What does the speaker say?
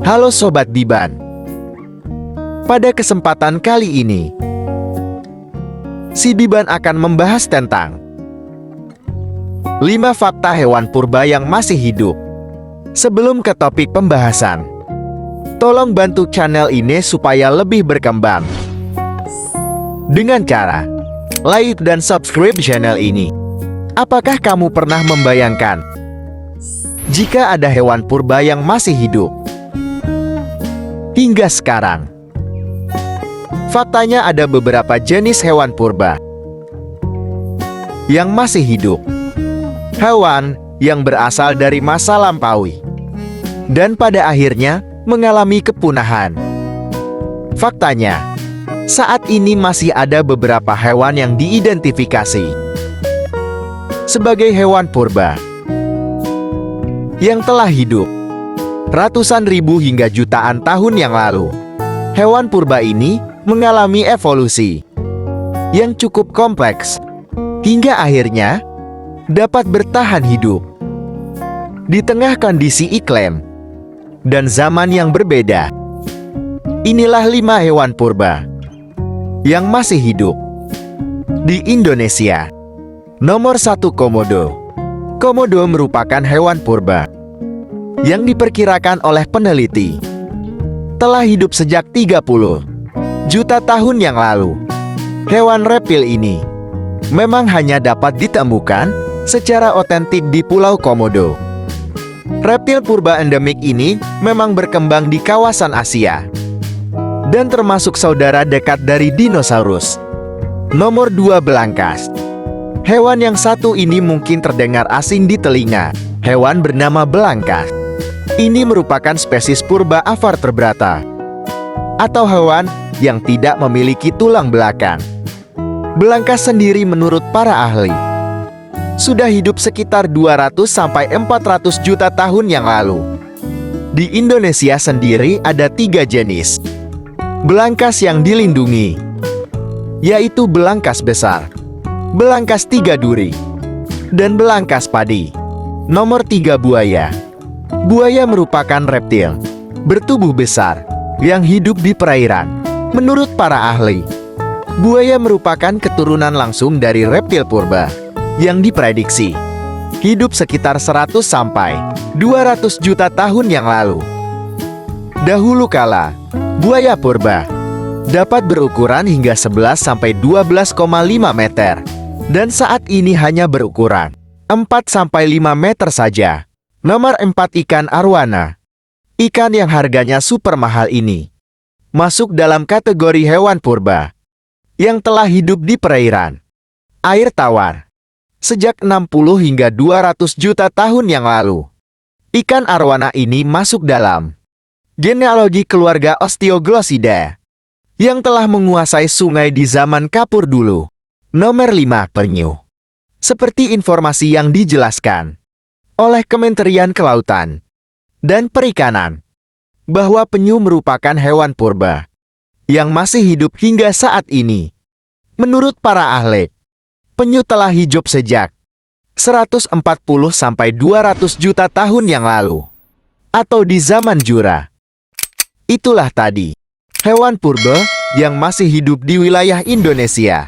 Halo Sobat Biban. Pada kesempatan kali ini, si Biban akan membahas tentang 5 fakta hewan purba yang masih hidup. Sebelum ke topik pembahasan, tolong bantu channel ini supaya lebih berkembang dengan cara like dan subscribe channel ini. Apakah kamu pernah membayangkan jika ada hewan purba yang masih hidup hingga sekarang? Faktanya ada beberapa jenis hewan purba yang masih hidup. Hewan yang berasal dari masa lampaui dan pada akhirnya mengalami kepunahan. Faktanya, saat ini masih ada beberapa hewan yang diidentifikasi sebagai hewan purba yang telah hidup ratusan ribu hingga jutaan tahun yang lalu. Hewan purba ini mengalami evolusi yang cukup kompleks hingga akhirnya dapat bertahan hidup di tengah kondisi iklim dan zaman yang berbeda. Inilah 5 hewan purba yang masih hidup di Indonesia. Nomor 1, Komodo. Komodo merupakan hewan purba yang diperkirakan oleh peneliti telah hidup sejak 30 juta tahun yang lalu. Hewan reptil ini memang hanya dapat ditemukan secara otentik di Pulau Komodo. Reptil purba endemik ini memang berkembang di kawasan Asia dan termasuk saudara dekat dari dinosaurus. Nomor 2, belangkas. Hewan yang satu ini mungkin terdengar asing di telinga. Hewan bernama belangkas ini merupakan spesies purba avertebrata atau hewan yang tidak memiliki tulang belakang. Belangkas sendiri menurut para ahli sudah hidup sekitar 200-400 juta tahun yang lalu. Di Indonesia sendiri ada 3 jenis belangkas yang dilindungi, yaitu belangkas besar, belangkas 3 duri, dan belangkas padi. Nomor 3, buaya. Buaya merupakan reptil bertubuh besar yang hidup di perairan. Menurut para ahli, buaya merupakan keturunan langsung dari reptil purba yang diprediksi hidup sekitar 100-200 juta tahun yang lalu. Dahulu kala, buaya purba dapat berukuran hingga 11-12,5 meter dan saat ini hanya berukuran 4-5 meter saja. Nomor 4, ikan arwana. Ikan yang harganya super mahal ini masuk dalam kategori hewan purba yang telah hidup di perairan air tawar sejak 60 hingga 200 juta tahun yang lalu. Ikan arwana ini masuk dalam genealogi keluarga Osteoglossidae yang telah menguasai sungai di zaman Kapur dulu. Nomor 5, penyu. Seperti informasi yang dijelaskan oleh Kementerian Kelautan dan Perikanan bahwa penyu merupakan hewan purba yang masih hidup hingga saat ini. Menurut para ahli, penyu telah hidup sejak 140-200 juta tahun yang lalu atau di zaman Jura. Itulah tadi hewan purba yang masih hidup di wilayah Indonesia.